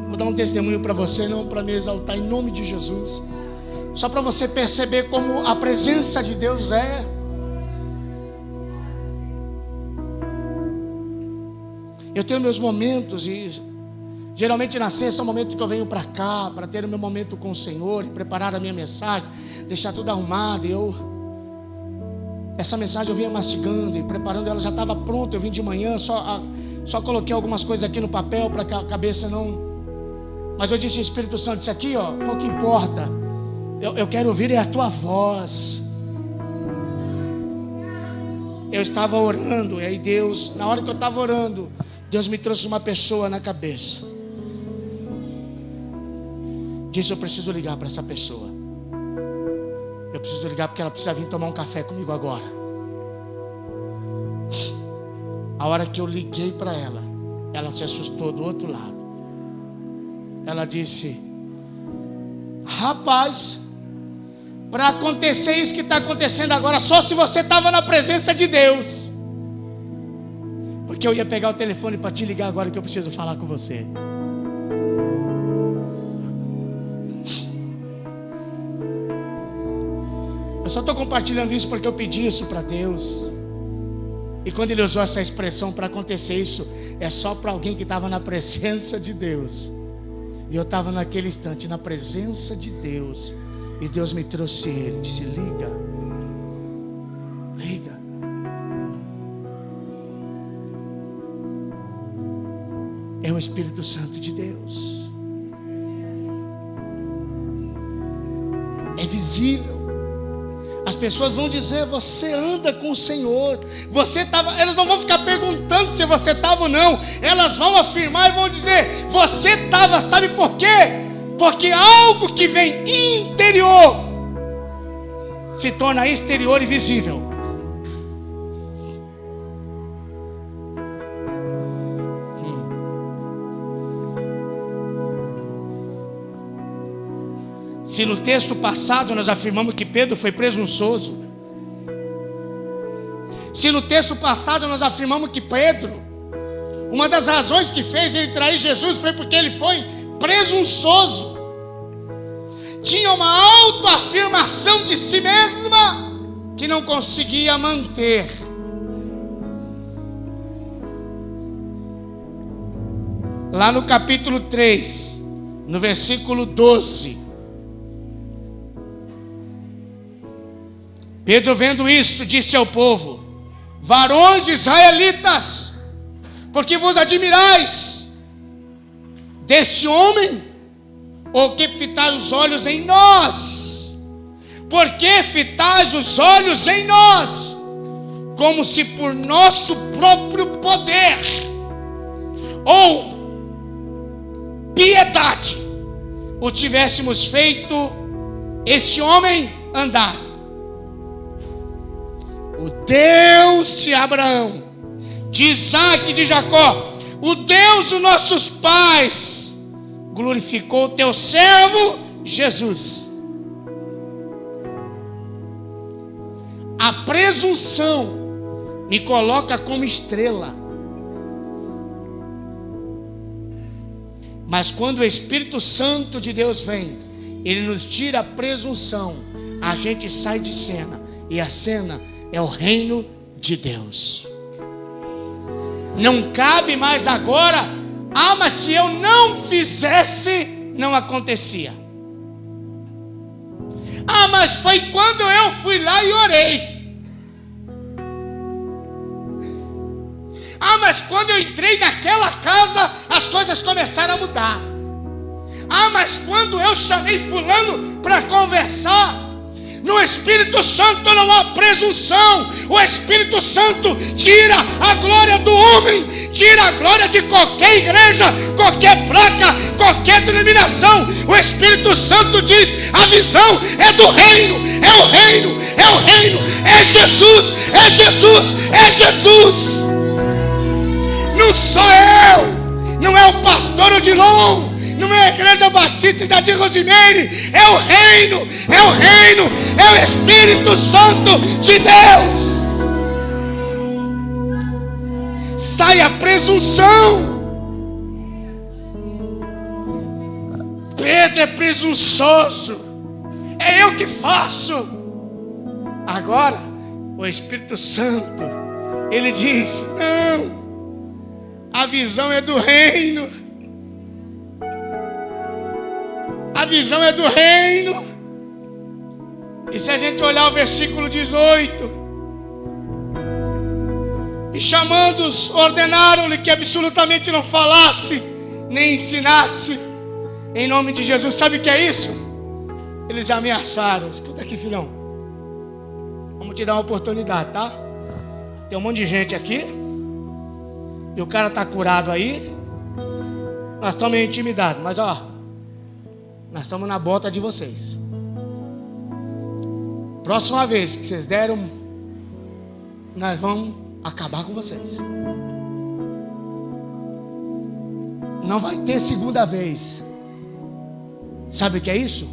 Vou dar um testemunho para você, não para me exaltar, em nome de Jesus, só para você perceber como a presença de Deus é. Eu tenho meus momentos e Geralmente na sexta é o momento que eu venho para cá, para ter o meu momento com o Senhor e preparar a minha mensagem, deixar tudo arrumado. E essa mensagem eu vinha mastigando e preparando, ela já estava pronta. Eu vim de manhã, só coloquei algumas coisas aqui no papel para que a cabeça não... Mas eu disse ao Espírito Santo, isso aqui, pouco importa. Eu quero ouvir a tua voz. Eu estava orando, e aí Deus, na hora que eu estava orando, Deus me trouxe uma pessoa na cabeça. Disse, eu preciso ligar para essa pessoa. Eu preciso ligar porque ela precisa vir tomar um café comigo agora. A hora que eu liguei para ela, ela se assustou do outro lado. Ela disse, rapaz, para acontecer isso que está acontecendo agora, só se você estava na presença de Deus. Porque eu ia pegar o telefone para te ligar agora que eu preciso falar com você. Eu só estou compartilhando isso porque eu pedi isso para Deus. E quando Ele usou essa expressão para acontecer isso, é só para alguém que estava na presença de Deus. E eu estava naquele instante na presença de Deus. E Deus me trouxe ele, disse, liga. É o Espírito Santo de Deus. É visível. As pessoas vão dizer, você anda com o Senhor. Você estava. Elas não vão ficar perguntando se você estava ou não. Elas vão afirmar e vão dizer, você estava, sabe por quê? Porque algo que vem interior se torna exterior e visível. Se no texto passado nós afirmamos que Pedro foi presunçoso, se no texto passado nós afirmamos que Pedro, uma das razões que fez ele trair Jesus foi porque ele foi presunçoso, tinha uma autoafirmação de si mesma que não conseguia manter. Lá no capítulo 3, no versículo 12, Pedro, vendo isso, disse ao povo, varões israelitas, por que vos admirais deste homem? Ou que fitais os olhos em nós? Por que fitais os olhos em nós? Como se por nosso próprio poder ou piedade o tivéssemos feito este homem andar. O Deus de Abraão, de Isaac e de Jacó, o Deus dos nossos pais, glorificou o teu servo Jesus. A presunção me coloca como estrela. Mas quando o Espírito Santo de Deus vem, ele nos tira a presunção, a gente sai de cena, e a cena é o reino de Deus. Não cabe mais agora, mas se eu não fizesse, não acontecia. Mas foi quando eu fui lá e orei. Mas quando eu entrei naquela casa, as coisas começaram a mudar. Mas quando eu chamei fulano para conversar, no Espírito Santo não há presunção. O Espírito Santo tira a glória do homem, tira a glória de qualquer igreja, qualquer placa, qualquer denominação. O Espírito Santo diz, a visão é do reino, é o reino, é o reino, é Jesus, é Jesus, é Jesus. Não sou eu, não é o pastor Odilon, não é a Igreja Batista de Jardim Rosimeire, é o reino, é o reino, é o Espírito Santo de Deus. Sai a presunção. Pedro é presunçoso, é eu que faço. Agora, o Espírito Santo, ele diz, não, a visão é do reino. visão é do reino. E se a gente olhar o versículo 18, e chamando-os, ordenaram-lhe que absolutamente não falasse, nem ensinasse, em nome de Jesus. Sabe o que é isso? Eles ameaçaram. Escuta aqui, filhão, vamos te dar uma oportunidade, tá? Tem um monte de gente aqui, e o cara está curado aí, nós estamos em intimidade, mas ó, nós estamos na bota de vocês. Próxima vez que vocês deram, nós vamos acabar com vocês. Não vai ter segunda vez. Sabe o que é isso?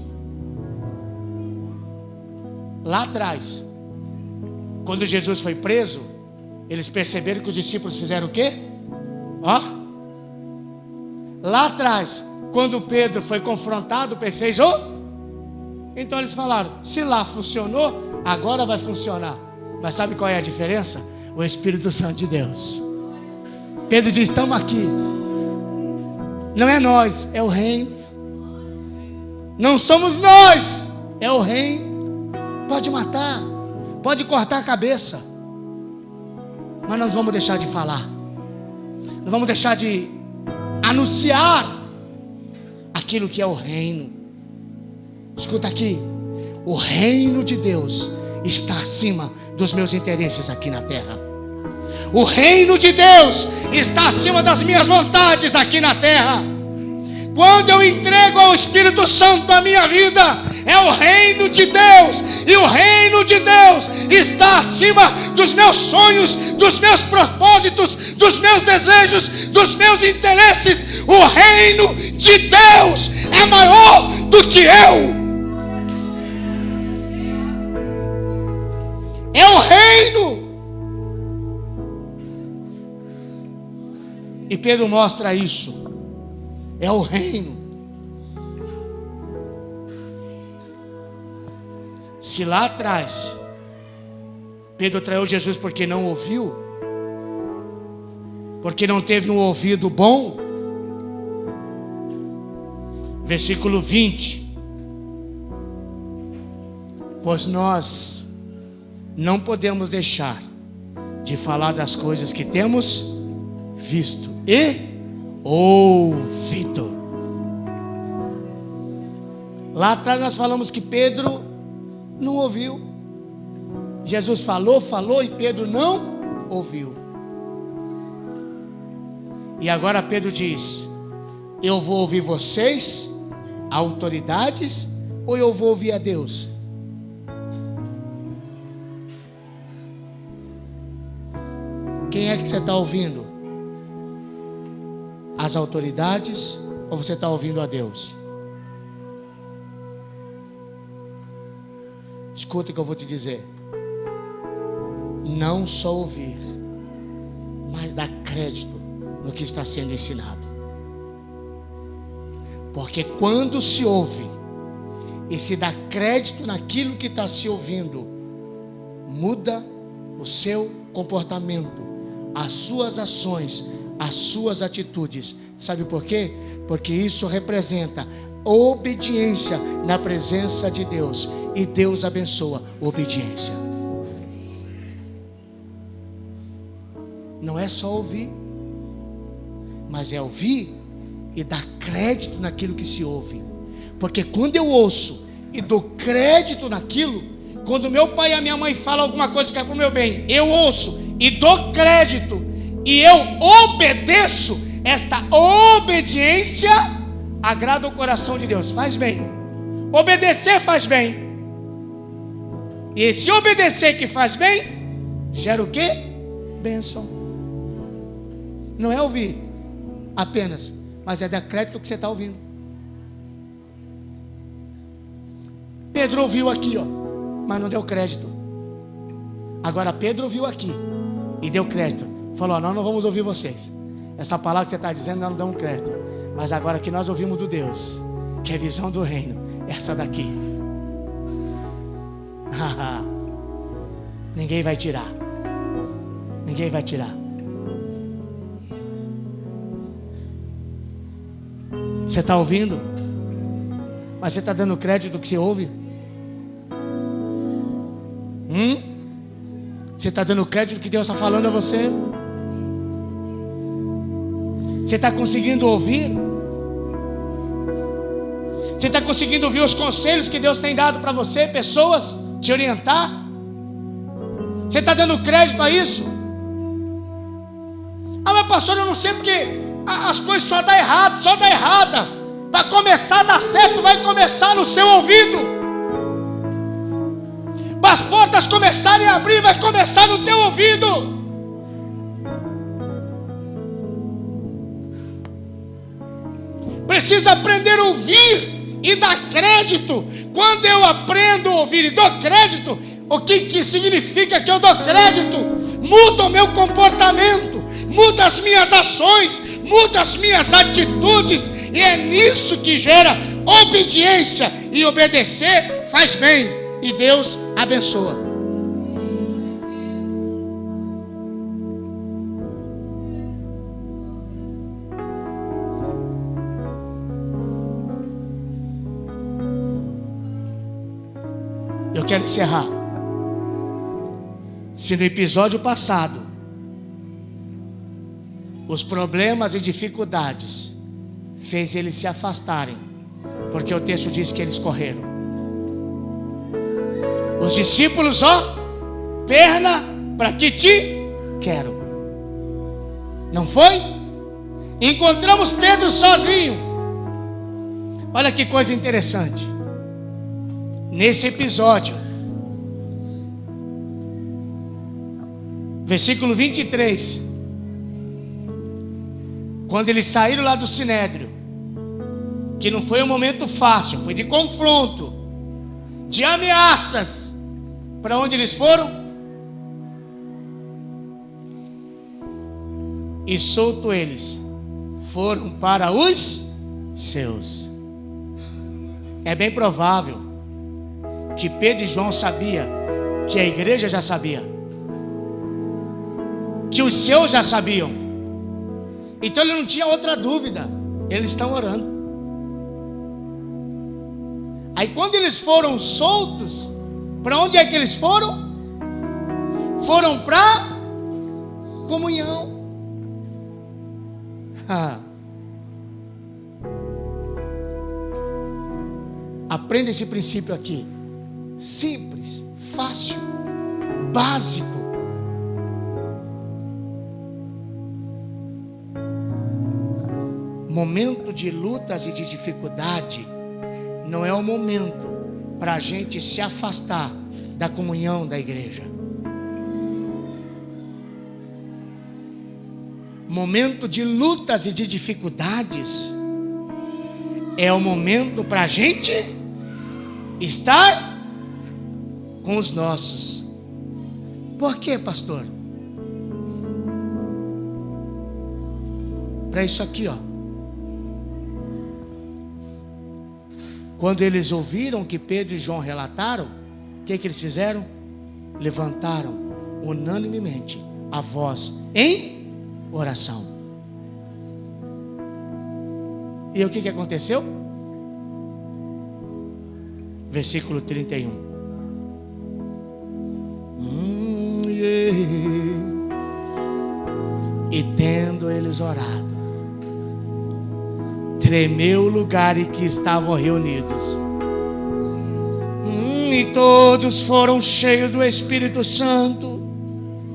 Lá atrás, quando Jesus foi preso, eles perceberam que os discípulos fizeram o quê? Ó. Lá atrás, quando Pedro foi confrontado, Pedro fez o... Então eles falaram, se lá funcionou, agora vai funcionar. Mas sabe qual é a diferença? O Espírito Santo de Deus. Pedro diz, estamos aqui. Não é nós, é o reino. Não somos nós, é o reino. Pode matar, pode cortar a cabeça, mas nós vamos deixar de falar. Nós vamos deixar de anunciar aquilo que é o reino. Escuta aqui, o reino de Deus está acima dos meus interesses aqui na terra. O reino de Deus está acima das minhas vontades aqui na terra. Quando eu entrego ao Espírito Santo a minha vida, é o reino de Deus, e o reino de Deus está acima dos meus sonhos, dos meus propósitos, dos meus desejos, dos meus interesses. O reino de Deus é maior do que eu. É o reino. E Pedro mostra isso. É o reino. Se lá atrás Pedro traiu Jesus porque não ouviu, porque não teve um ouvido bom, versículo 20, pois nós não podemos deixar de falar das coisas que temos visto e ouvido. Lá atrás nós falamos que Pedro não ouviu. Jesus falou e Pedro não ouviu. E agora Pedro diz, eu vou ouvir vocês, autoridades, ou eu vou ouvir a Deus? Quem é que você está ouvindo? As autoridades, ou você está ouvindo a Deus? Escuta o que eu vou te dizer. Não só ouvir, mas dar crédito no que está sendo ensinado. Porque quando se ouve e se dá crédito naquilo que está se ouvindo, muda o seu comportamento, as suas ações, as suas atitudes. Sabe por quê? Porque isso representa obediência na presença de Deus, e Deus abençoa obediência. Não é só ouvir, mas é ouvir e dar crédito naquilo que se ouve. Porque quando eu ouço e dou crédito naquilo, quando meu pai e a minha mãe falam alguma coisa que é para o meu bem, eu ouço e dou crédito e eu obedeço, esta obediência agrada o coração de Deus, faz bem. Obedecer faz bem. E esse obedecer que faz bem gera o quê? Bênção. Não é ouvir apenas, mas é dar crédito ao que você está ouvindo. Pedro ouviu aqui, ó, mas não deu crédito. Agora Pedro ouviu aqui e deu crédito. Falou, nós não vamos ouvir vocês. Essa palavra que você está dizendo, nós não damos crédito. Mas agora que nós ouvimos do Deus, que é a visão do reino, essa daqui, ninguém vai tirar. Ninguém vai tirar. Você está ouvindo? Mas você está dando crédito do que você ouve? Você está dando crédito do que Deus está falando a você? Você está conseguindo ouvir? Você está conseguindo ouvir os conselhos que Deus tem dado para você? Pessoas te orientar? Você está dando crédito a isso? Ah, mas pastor, eu não sei porque as coisas só dão errado, só dá errada. Para começar a dar certo, vai começar no seu ouvido. Para as portas começarem a abrir, vai começar no teu ouvido. Precisa aprender a ouvir e dar crédito. Quando eu aprendo a ouvir e dou crédito, o que significa que eu dou crédito? Muda o meu comportamento, muda as minhas ações, muda as minhas atitudes, e é nisso que gera obediência. E obedecer faz bem, e Deus abençoa. Eu quero encerrar. Se no episódio passado os problemas e dificuldades fez eles se afastarem, porque o texto diz que eles correram. Os discípulos, perna, para que te quero. Não foi? Encontramos Pedro sozinho. Olha que coisa interessante. Nesse episódio, versículo 23, quando eles saíram lá do Sinédrio, que não foi um momento fácil, foi de confronto, de ameaças. Para onde eles foram? E solto eles, foram para os seus. É bem provável que Pedro e João sabia, que a igreja já sabia, que os seus já sabiam. Então ele não tinha outra dúvida. Eles estão orando. Aí quando eles foram soltos, para onde é que eles foram? Foram para comunhão. Aprenda esse princípio aqui. Simples, fácil, básico. Momento de lutas e de dificuldade não é o momento para a gente se afastar da comunhão da igreja. Momento de lutas e de dificuldades é o momento para a gente estar com os nossos. Por quê, pastor? Para isso aqui, Quando eles ouviram que Pedro e João relataram, o que eles fizeram? Levantaram unanimemente a voz em oração. E o que aconteceu? Versículo 31. E tendo eles orado, tremeu o lugar em que estavam reunidos. E todos foram cheios do Espírito Santo.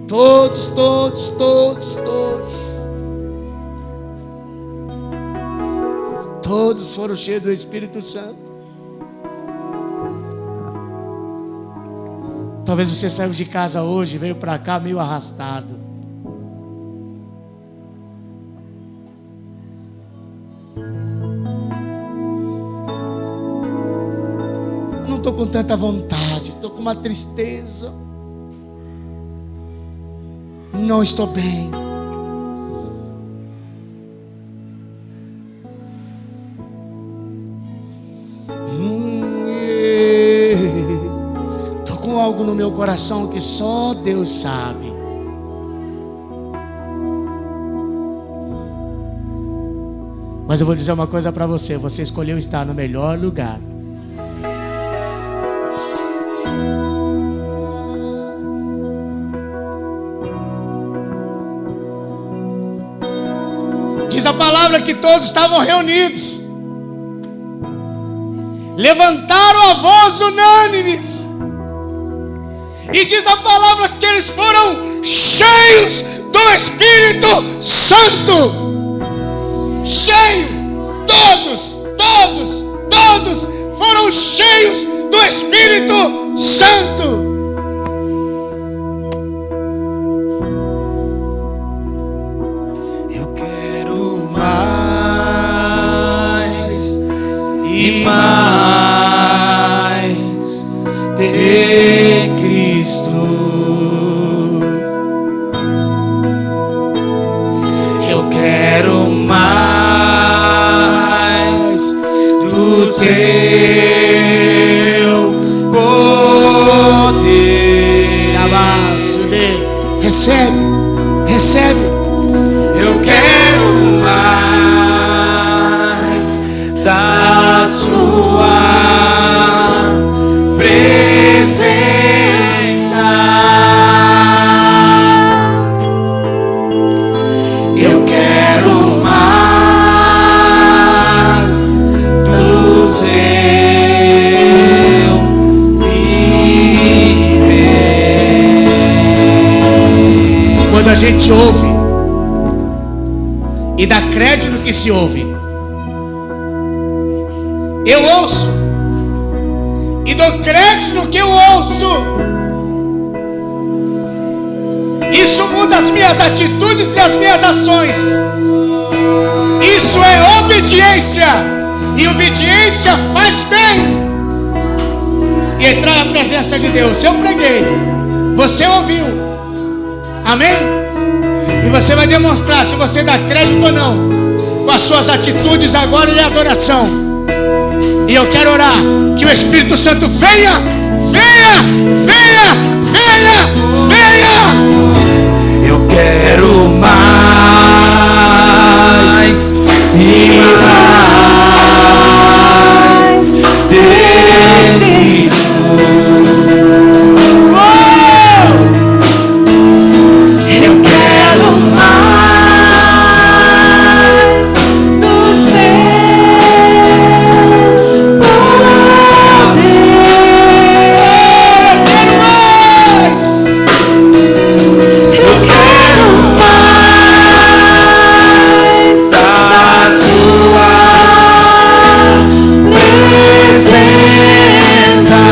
Todos. Todos foram cheios do Espírito Santo. Talvez você saiu de casa hoje, veio para cá meio arrastado. Não estou com tanta vontade, estou com uma tristeza. Não estou bem. Estou com algo no meu coração que só Deus sabe. Mas eu vou dizer uma coisa para você: você escolheu estar no melhor lugar. Diz a palavra que todos estavam reunidos, levantaram a voz unânimes, e diz a palavra que eles foram cheios do Espírito Santo. Cheio, todos foram cheios do Espírito Santo. Eu quero mais e mais de Cristo. Eu quero mais do teu poder. Abaixo dele. Recebe. Eu quero mais da sua presença. Eu quero mais do seu viver. Quando a gente ouve e dá crédito no que se ouve, eu ouço e dou crédito no que eu ouço, isso muda as minhas atitudes e as minhas ações. Isso é obediência, e obediência faz bem. E entrar na presença de Deus. Eu preguei, você ouviu, amém? E você vai demonstrar se você dá crédito ou não, com as suas atitudes agora em adoração. E eu quero orar que o Espírito Santo venha. Eu quero mais e mais de Cristo. Eu quero mais do seu poder. Eu quero mais da sua presença.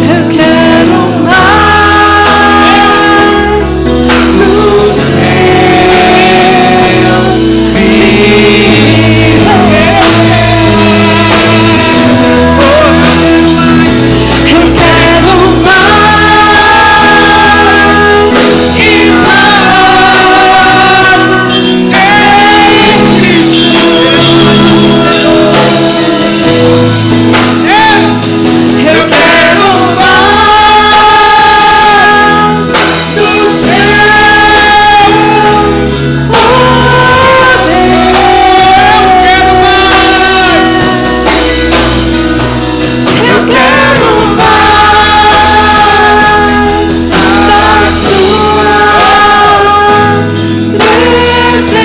Eu quero mais do seu viver. Eu quero mais e mais em Cristo. Eu quero mais do seu poder. Eu quero mais da sua presença.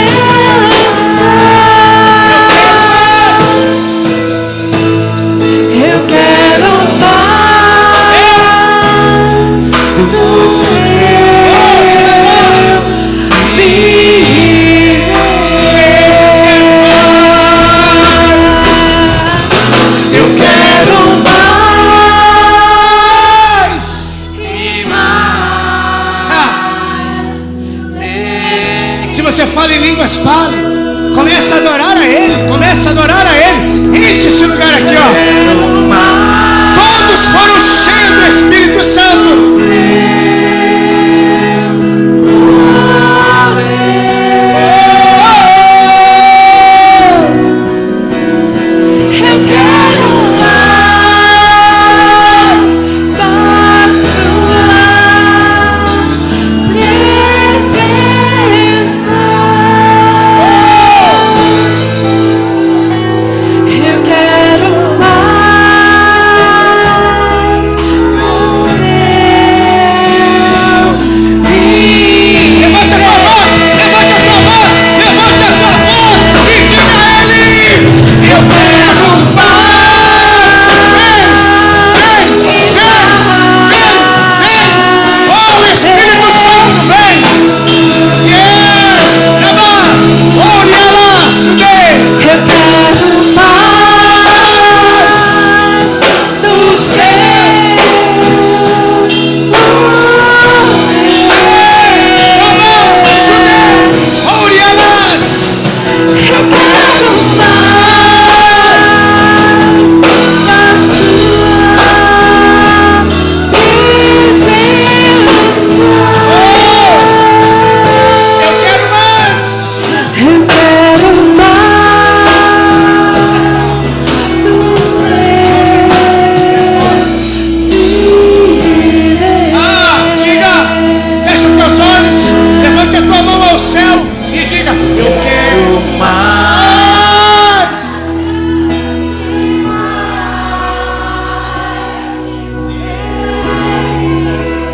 Eu quero mais do seu viver. Eu quero mais e mais de Se você fala em línguas, fale. Comece a adorar a Ele. Enche esse lugar aqui, ó. Todos foram cheios do Espírito Santo. Eu quero mais da sua presença. Eu quero mais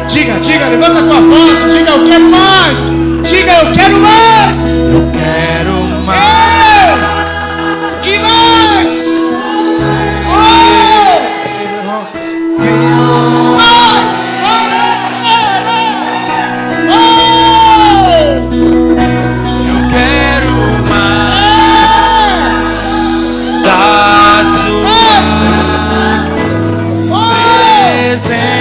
Diga, levanta a tua voz, diga eu quero mais. Diga eu quero mais. Eu quero mais. E mais. Mais. Eu quero mais da sua presença.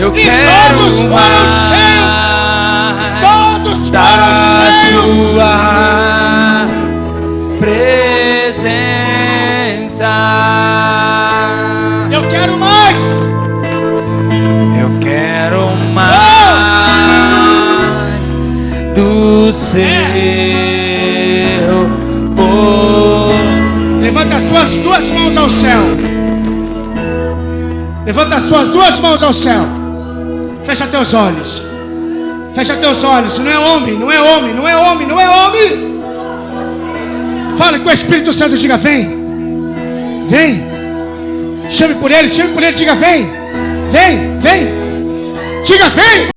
Eu quero mais da sua presença. Eu quero mais. Eu quero mais do seu poder. Levanta as tuas duas mãos ao céu. Levanta as suas duas mãos ao céu. Fecha teus olhos. Fecha teus olhos. Não é homem, não é homem, não é homem, não é homem. Fala com o Espírito Santo, diga vem. Vem. Chame por ele, diga vem. Vem. Diga vem.